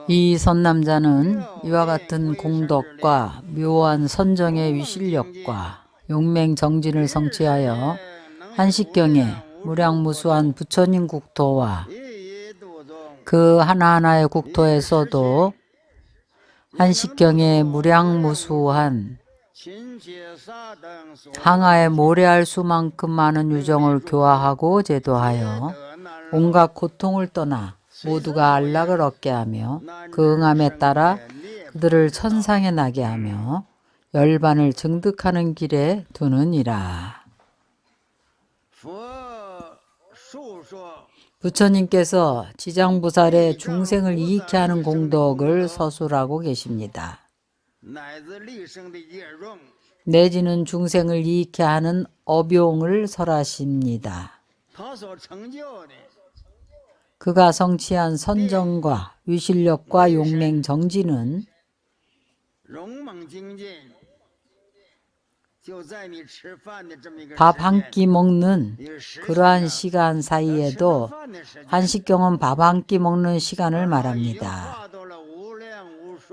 이 선남자는 이와 같은 공덕과 묘한 선정의 위실력과 용맹정진을 성취하여 한식경에 무량무수한 부처님 국토와 그 하나하나의 국토에서도 한식경에 무량무수한 항아에 모래알 수만큼 많은 유정을 교화하고 제도하여 온갖 고통을 떠나 모두가 안락을 얻게 하며 그 응함에 따라 그들을 천상에 나게 하며 열반을 증득하는 길에 두느니라. 부처님께서 지장보살의 중생을 이익케 하는 공덕을 서술하고 계십니다. 내지는 중생을 이익케 하는 업용을 설하십니다. 그가 성취한 선정과 위실력과 용맹정진은 밥 한 끼 먹는 그러한 시간 사이에도 한식경은 밥 한 끼 먹는 시간을 말합니다.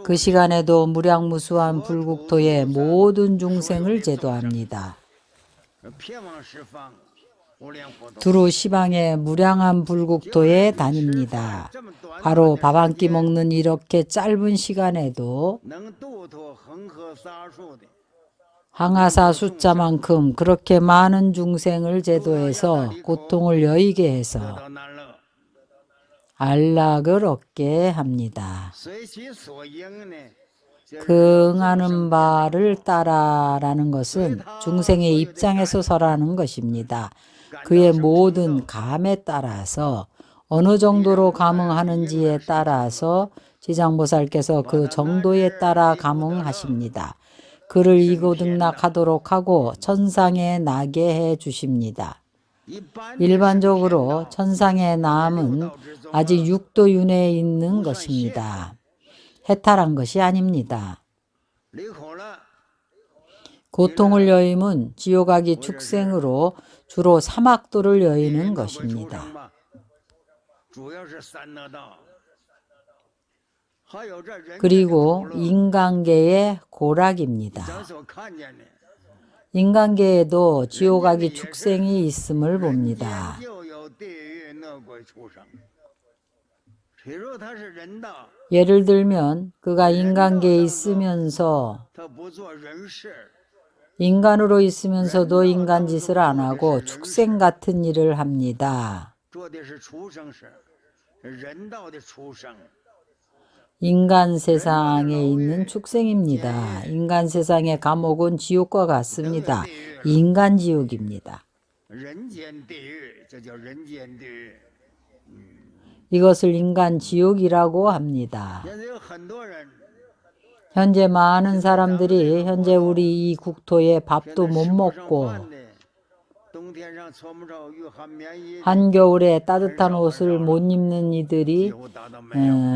그 시간에도 무량무수한 불국토의 모든 중생을 제도합니다. 두루 시방의 무량한 불국토에 다닙니다. 바로 밥 한 끼 먹는 이렇게 짧은 시간에도 항아사 숫자만큼 그렇게 많은 중생을 제도해서 고통을 여의게 해서 안락을 얻게 합니다. 그 응하는 바를 따라라는 것은 중생의 입장에서 설하는 것입니다. 그의 모든 감에 따라서 어느 정도로 감응하는지에 따라서 지장보살께서 그 정도에 따라 감응하십니다. 그를 이고등락하도록 하고 천상에 나게 해 주십니다. 일반적으로 천상의 나음은 아직 육도 윤회에 있는 것입니다. 해탈한 것이 아닙니다. 고통을 여임은 지옥아기 축생으로 주로 사막도를 여이는 것입니다. 그리고 인간계의 고락입니다. 인간계에도 지옥아기 축생이 있음을 봅니다. 예를 들면 그가 인간계에 있으면서 인간으로 있으면서도 인간짓을 안 하고 축생 같은 일을 합니다. 인간 세상에 있는 축생입니다. 인간 세상의 감옥은 지옥과 같습니다. 인간 지옥입니다. 이것을 인간 지옥이라고 합니다. 현재 많은 사람들이 현재 우리 이 국토에 밥도 못 먹고 한겨울에 따뜻한 옷을 못 입는 이들이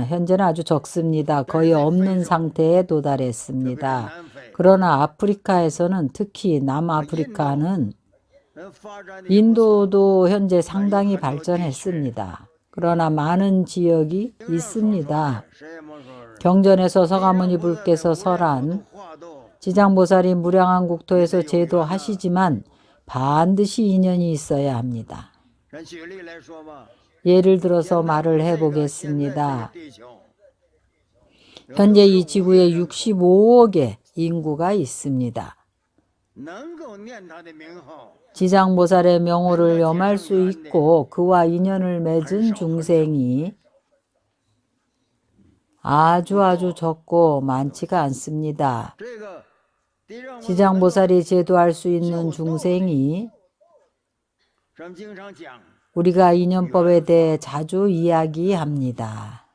현재는 아주 적습니다. 거의 없는 상태에 도달했습니다. 그러나 아프리카에서는 특히 남아프리카는 인도도 현재 상당히 발전했습니다. 그러나 많은 지역이 있습니다. 경전에서 서가모니 불께서 설한 지장보살이 무량한 국토에서 제도하시지만 반드시 인연이 있어야 합니다. 예를 들어서 말을 해보겠습니다. 현재 이 지구에 65억의 인구가 있습니다. 지장보살의 명호를 염할 수 있고 그와 인연을 맺은 중생이 아주 적고 많지가 않습니다. 지장보살이 제도할 수 있는 중생이 우리가 인연법에 대해 자주 이야기합니다.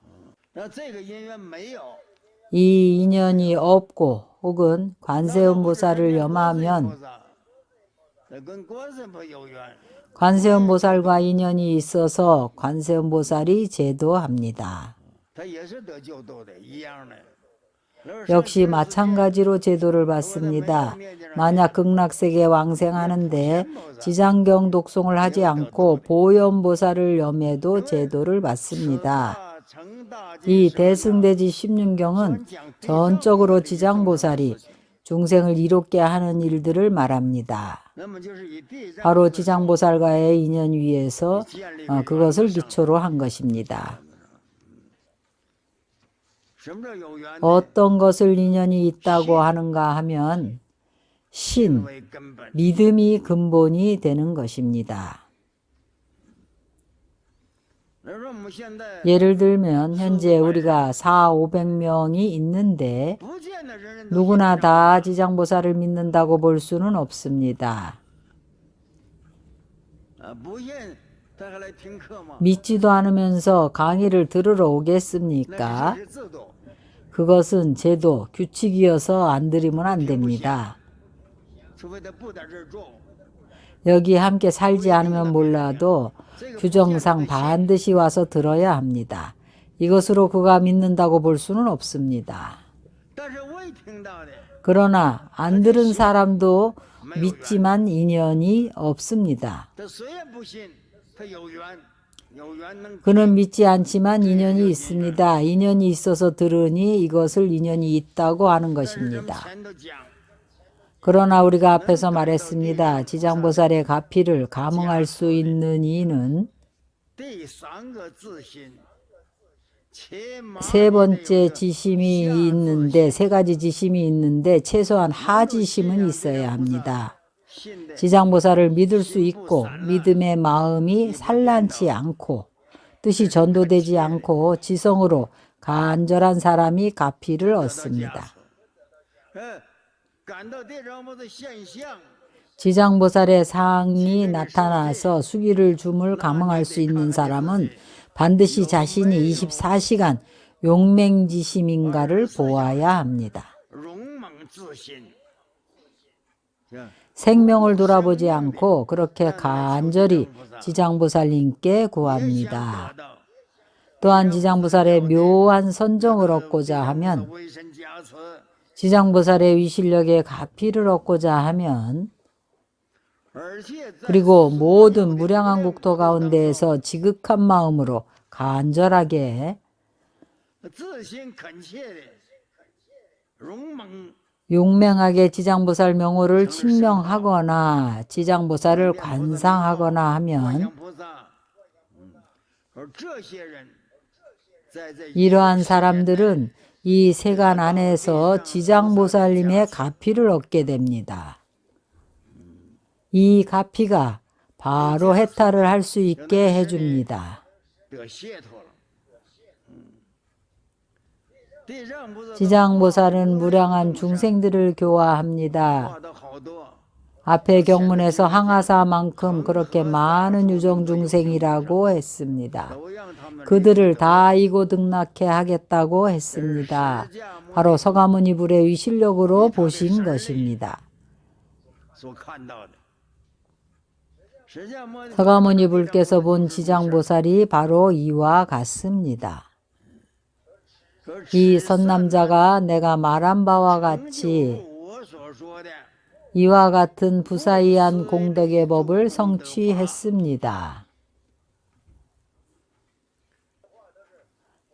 이 인연이 없고 혹은 관세음보살을 염하면 관세음보살과 인연이 있어서 관세음보살이 제도합니다. 역시 마찬가지로 제도를 받습니다. 만약 극락세계 왕생하는데 지장경 독송을 하지 않고 보현보살을 염해도 제도를 받습니다. 이 대승대지 16경은 전적으로 지장보살이 중생을 이롭게 하는 일들을 말합니다. 바로 지장보살과의 인연 위에서 그것을 기초로 한 것입니다. 어떤 것을 인연이 있다고 하는가 하면 신, 믿음이 근본이 되는 것입니다. 예를 들면 현재 우리가 400~500명이 있는데 누구나 다 지장보살을 믿는다고 볼 수는 없습니다. 믿지도 않으면서 강의를 들으러 오겠습니까? 그것은 제도, 규칙이어서 안 들으면 안 됩니다. 여기 함께 살지 않으면 몰라도 규정상 반드시 와서 들어야 합니다. 이것으로 그가 믿는다고 볼 수는 없습니다. 그러나 안 들은 사람도 믿지만 인연이 없습니다. 그는 믿지 않지만 인연이 있습니다. 인연이 있어서 들으니 이것을 인연이 있다고 하는 것입니다. 그러나 우리가 앞에서 말했습니다. 지장보살의 가피를 감응할 수 있는 이는 세 번째 지심이 있는데, 세 가지 지심이 있는데 최소한 하지심은 있어야 합니다. 지장보살을 믿을 수 있고 믿음의 마음이 산란치 않고 뜻이 전도되지 않고 지성으로 간절한 사람이 가피를 얻습니다. 지장보살의 상이 나타나서 수기를 줌을 감응할 수 있는 사람은 반드시 자신이 24시간 용맹지심인가를 보아야 합니다. 생명을 돌아보지 않고 그렇게 간절히 지장보살님께 구합니다. 또한 지장보살의 묘한 선정을 얻고자 하면, 지장보살의 위실력에 가피를 얻고자 하면, 그리고 모든 무량한 국토 가운데에서 지극한 마음으로 간절하게 용맹하게 지장보살 명호를 칭명하거나 지장보살을 관상하거나 하면 이러한 사람들은 이 세간 안에서 지장보살님의 가피를 얻게 됩니다. 이 가피가 바로 해탈을 할 수 있게 해줍니다. 지장보살은 무량한 중생들을 교화합니다. 앞에 경문에서 항아사만큼 그렇게 많은 유정 중생이라고 했습니다. 그들을 다 이고등락해 하겠다고 했습니다. 바로 서가모니 불의 위실력으로 보신 것입니다. 서가모니 불께서 본 지장보살이 바로 이와 같습니다. 이 선남자가 내가 말한 바와 같이 이와 같은 부사이한 공덕의 법을 성취했습니다.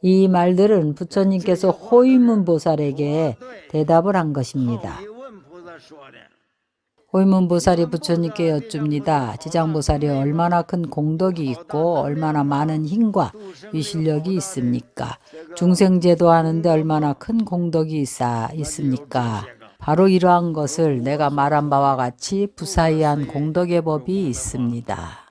이 말들은 부처님께서 호위문보살에게 대답을 한 것입니다. 호위문보살이 부처님께 여쭙니다. 지장보살이 얼마나 큰 공덕이 있고 얼마나 많은 힘과 위실력이 있습니까? 중생제도 하는데 얼마나 큰 공덕이 있습니까? 바로 이러한 것을 내가 말한 바와 같이 부사이한 공덕의 법이 있습니다.